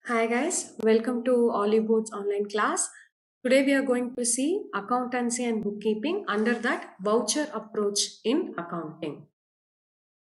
Hi guys, welcome to Olive Board's online class. Today we are going to see accountancy and bookkeeping under that voucher approach in accounting.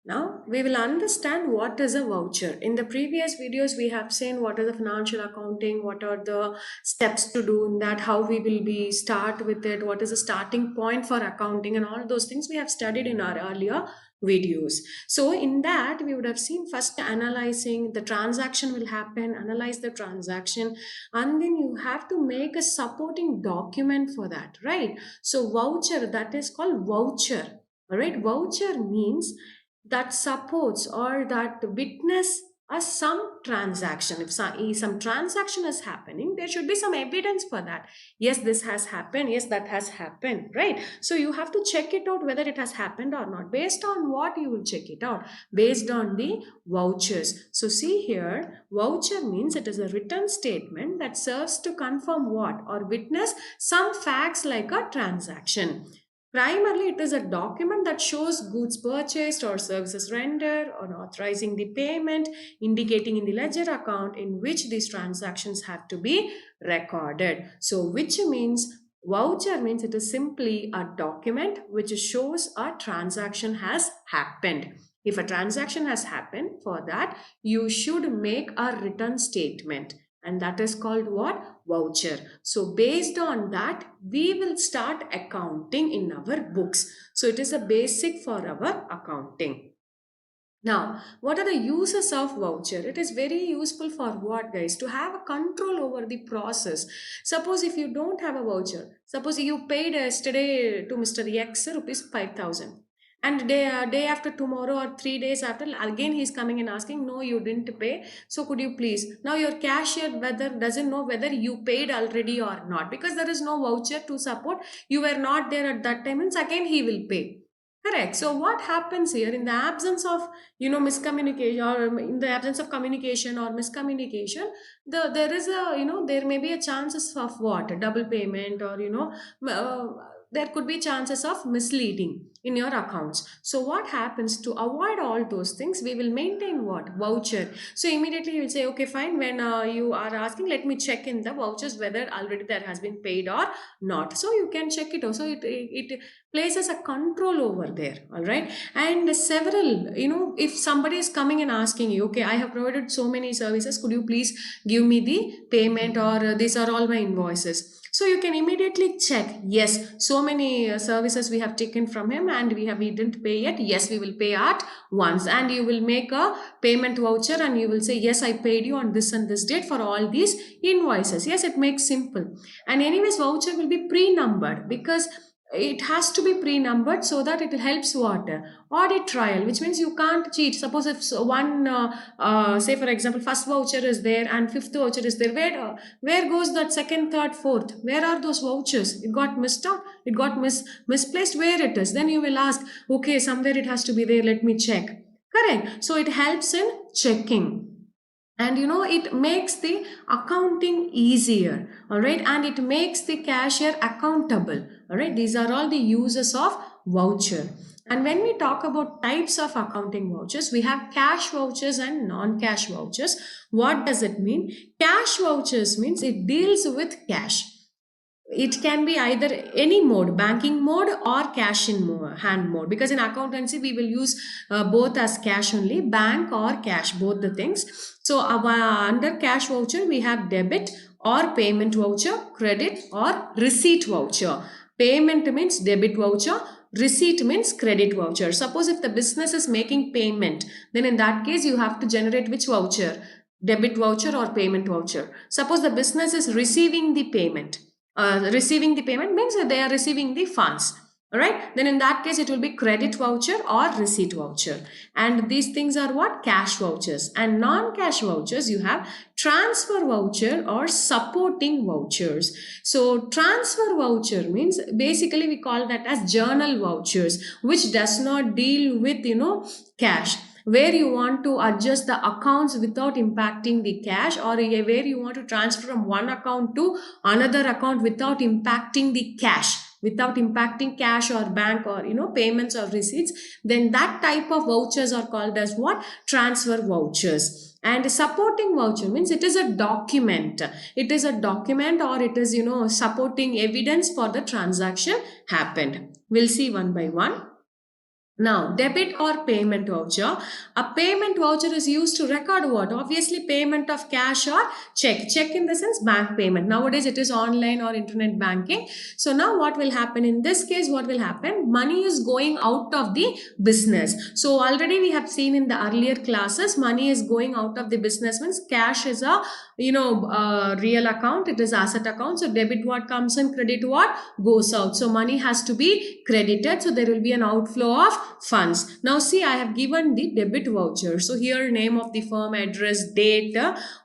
Now we will understand what is a voucher. In the previous videos we have seen what is the financial accounting, what are the steps to do in that, how we will be start with it, what is the starting point for accounting and all those things we have studied in our earlier videos. So in that we would have seen first analyzing the transaction will happen, analyze the transaction, and then you have to make a supporting document for that, right? So voucher, that is called voucher. All right, voucher means that supports or that witness a some transaction. If some transaction is happening, there should be some evidence for that. Yes, this has happened, yes, that has happened, right? So you have to check it out whether it has happened or not. Based on what you will check it out? Based on the vouchers. So see here, voucher means it is a written statement that serves to confirm what or witness some facts like a transaction. Primarily, it is a document that shows goods purchased or services rendered or authorizing the payment, indicating in the ledger account in which these transactions have to be recorded. So, which means voucher means it is simply a document which shows a transaction has happened. If a transaction has happened, for that, you should make a written statement, and that is called what? Voucher. So based on that we will start accounting in our books. So it is a basic for our accounting. Now, what are the uses of voucher? It is very useful for what, guys? To have a control over the process. Suppose if you don't have a voucher, suppose you paid yesterday to Mr. X rupees 5,000, and day after tomorrow or 3 days after, again he's coming and asking, no, you didn't pay. So could you please? Now your cashier whether doesn't know whether you paid already or not, because there is no voucher to support. You were not there at that time, and again he will pay. Correct. So what happens here in the absence of miscommunication, or in the absence of communication or miscommunication, there is a there may be a chances of what double payment, or there could be chances of misleading in your accounts. So what happens to avoid all those things? We will maintain what voucher. So immediately you will say, okay, fine. When you are asking, let me check in the vouchers whether already there has been paid or not. So you can check it also. It places a control over there. All right. And several, if somebody is coming and asking you, okay, I have provided so many services, could you please give me the payment, or these are all my invoices. So you can immediately check, yes, so many services we have taken from him and we didn't pay yet. Yes, we will pay at once, and you will make a payment voucher and you will say, yes, I paid you on this and this date for all these invoices. Yes, it makes simple. And anyways, voucher will be pre-numbered, because it has to be pre-numbered so that it helps what audit trial, which means you can't cheat. Suppose if one say for example first voucher is there and fifth voucher is there, where goes that second, third, fourth? Where are those vouchers? It got missed out, it got misplaced, where it is? Then you will ask, okay, somewhere it has to be there, let me check. Correct. So it helps in checking, and it makes the accounting easier. All right, and it makes the cashier accountable. All right, these are all the uses of voucher. And when we talk about types of accounting vouchers, we have cash vouchers and non-cash vouchers. What does it mean? Cash vouchers means it deals with cash. It can be either any mode, banking mode or cash in hand mode, because in accountancy we will use both as cash only, bank or cash, both the things. So under cash voucher we have debit or payment voucher, credit or receipt voucher. Payment means debit voucher, receipt means credit voucher. Suppose if the business is making payment, then in that case you have to generate which voucher? Debit voucher or payment voucher. Suppose the business is receiving the payment, receiving the payment means that they are receiving the funds. All right, then in that case it will be credit voucher or receipt voucher. And these things are what? Cash vouchers. And non-cash vouchers, you have transfer voucher or supporting vouchers. So transfer voucher means basically we call that as journal vouchers, which does not deal with cash, where you want to adjust the accounts without impacting the cash, or where you want to transfer from one account to another account without impacting the cash, without impacting cash or bank or payments or receipts, then that type of vouchers are called as what? Transfer vouchers. And supporting voucher means it is a document. It is a document, or it is supporting evidence for the transaction happened. We'll see one by one. Now, debit or payment voucher. A payment voucher is used to record what? Obviously, payment of cash or check. Check in the sense bank payment. Nowadays, it is online or internet banking. So now what will happen in this case? What will happen? Money is going out of the business. So already we have seen in the earlier classes, money is going out of the business means cash is a real account. It is asset account. So debit what comes in, credit what goes out. So money has to be credited. So there will be an outflow of funds. Now see, I have given the debit voucher. So here name of the firm, address, date,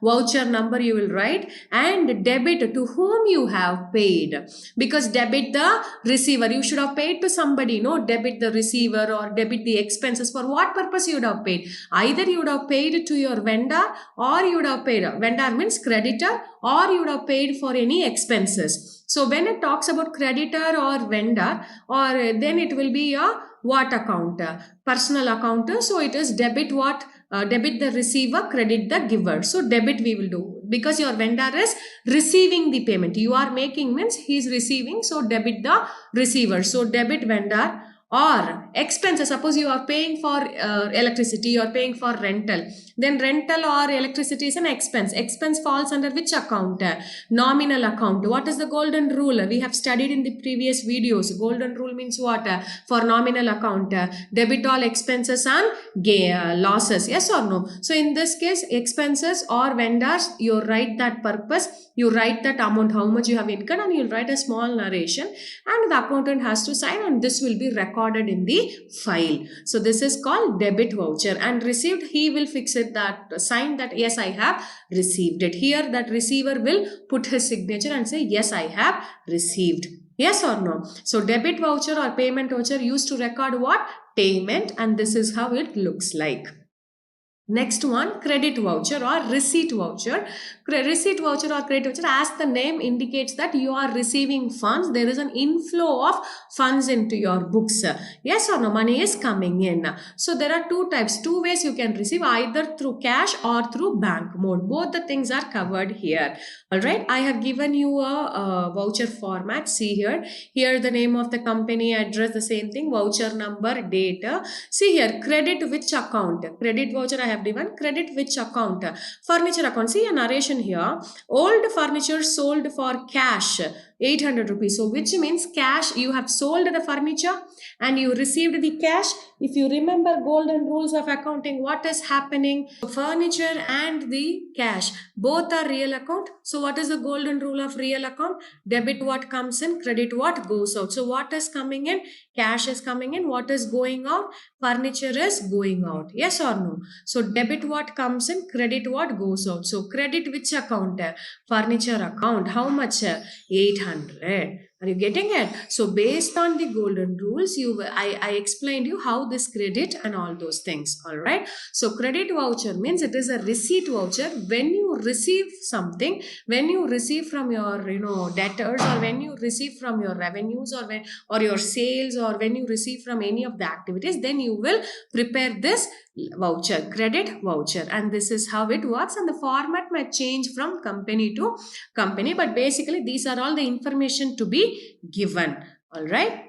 voucher number you will write, and debit to whom you have paid. Because debit the receiver, you should have paid to somebody. No, debit the receiver or debit the expenses. For what purpose you would have paid? Either you would have paid to your vendor, or you would have paid, vendor means creditor, or you would have paid for any expenses. So when it talks about creditor or vendor, or then it will be a what account? Personal account. So it is debit what? Debit the receiver, credit the giver. So debit we will do because your vendor is receiving the payment. You are making means he is receiving. So debit the receiver. So debit vendor. Or expenses, suppose you are paying for electricity, you are paying for rental. Then rental or electricity is an expense. Expense falls under which account? Nominal account. What is the golden rule? We have studied in the previous videos. Golden rule means what? For nominal account, debit all expenses and losses. Yes or no? So in this case, expenses or vendors, you write that purpose. You write that amount, how much you have incurred, and you'll write a small narration, and the accountant has to sign, and this will be recorded in the file. So this is called debit voucher. And received, he will fix it, that sign that yes, I have received it. Here that receiver will put his signature and say yes, I have received. Yes or no? So debit voucher or payment voucher used to record what? Payment, and this is how it looks like. Next one, credit voucher or receipt voucher. Receipt voucher or credit voucher, as the name indicates that you are receiving funds. There is an inflow of funds into your books. Yes or no? Money is coming in. So there are two types, two ways you can receive, either through cash or through bank mode. Both the things are covered here. Alright, I have given you a voucher format. See here. Here the name of the company, address, the same thing, voucher number, date. See here, credit which account? Credit voucher I have given, credit which account? Furniture account. See a narration here. Old furniture sold for cash, 800 rupees. So which means cash, you have sold the furniture and you received the cash. If you remember golden rules of accounting, what is happening? Furniture and the cash, both are real account. So what is the golden rule of real account? Debit what comes in, credit what goes out. So what is coming in? Cash is coming in. What is going out? Furniture is going out. Yes or no? So debit what comes in, credit what goes out. So credit which account? Furniture account. How much? 800. Are you getting it? So based on the golden rules, I explained you how this credit and all those things. All right. So credit voucher means it is a receipt voucher. When you receive something, when you receive from your debtors, or when you receive from your revenues, or your sales, or when you receive from any of the activities, then you will prepare this voucher, credit voucher, and this is how it works. And the format might change from company to company, but basically these are all the information to be given. All right.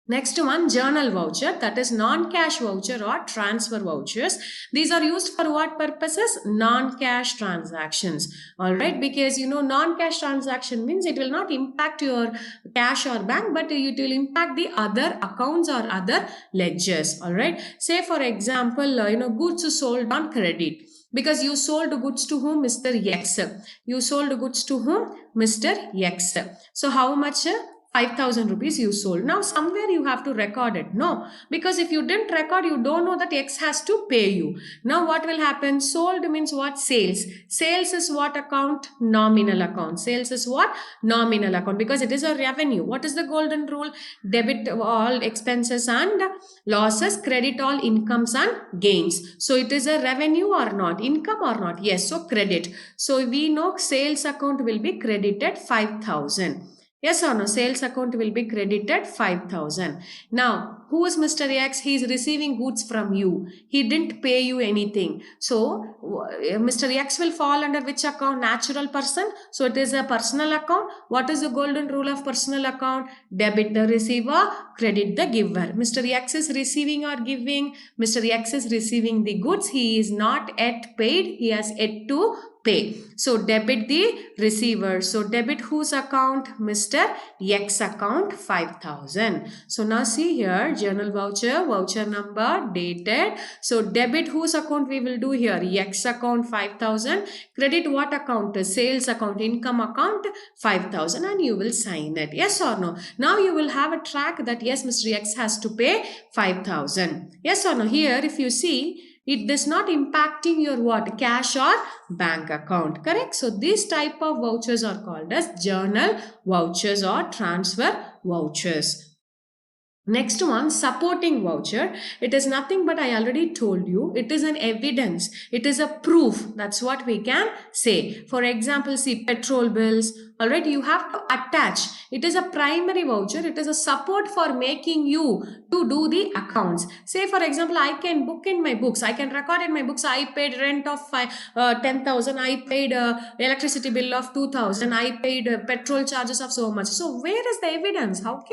Next one, journal voucher, that is non-cash voucher or transfer vouchers. These are used for what purposes? Non-cash transactions. All right, because non-cash transaction means it will not impact your cash or bank, but it will impact the other accounts or other ledgers. All right, say for example, goods sold on credit. Because you sold goods to whom? Mr. X. You sold goods to whom? Mr. X. So how much? 5,000 rupees you sold. Now somewhere you have to record it. No, because if you didn't record, you don't know that X has to pay you. Now what will happen? Sold means what? Sales. Sales is what account? Nominal account. Sales is what? Nominal account, because it is a revenue. What is the golden rule? Debit all expenses and losses, credit all incomes and gains. So it is a revenue or not? Income or not? Yes. So credit. So we know sales account will be credited 5,000. Yes or no? Sales account will be credited 5,000. Now, who is Mr. X? He is receiving goods from you. He didn't pay you anything. So, Mr. X will fall under which account? Natural person. So, it is a personal account. What is the golden rule of personal account? Debit the receiver, credit the giver. Mr. X is receiving or giving. Mr. X is receiving the goods. He is not yet paid. He has yet to pay. So debit the receiver. So debit whose account? Mr. X account 5,000. So now see here, journal voucher, voucher number, dated. So debit whose account we will do here? X account 5,000. Credit what account? Sales account, income account 5,000, and you will sign it. Yes or no? Now you will have a track that yes, Mr. X has to pay 5,000. Yes or no? Here if you see, it does not impacting your what? Cash or bank account. Correct? So these type of vouchers are called as journal vouchers or transfer vouchers. Next one, supporting voucher. It is nothing but I already told you. It is an evidence. It is a proof. That's what we can say. For example, see petrol bills. Alright, you have to attach. It is a primary voucher. It is a support for making you to do the accounts. Say for example, I can book in my books. I can record in my books. I paid rent of 10,000. I paid electricity bill of 2,000. I paid petrol charges of so much. So where is the evidence? How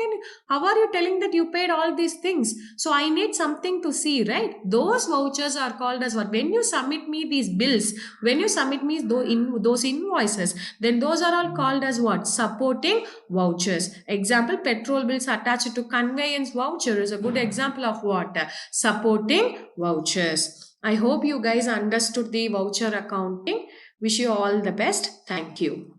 are you telling that you paid all these things? So I need something to see, right? Those vouchers are called as what? When you submit me these bills, when you submit me those invoices, then those are all called as what? Supporting vouchers. Example, petrol bills attached to conveyance voucher is a good example of what? Supporting vouchers. I hope you guys understood the voucher accounting. Wish you all the best. Thank you.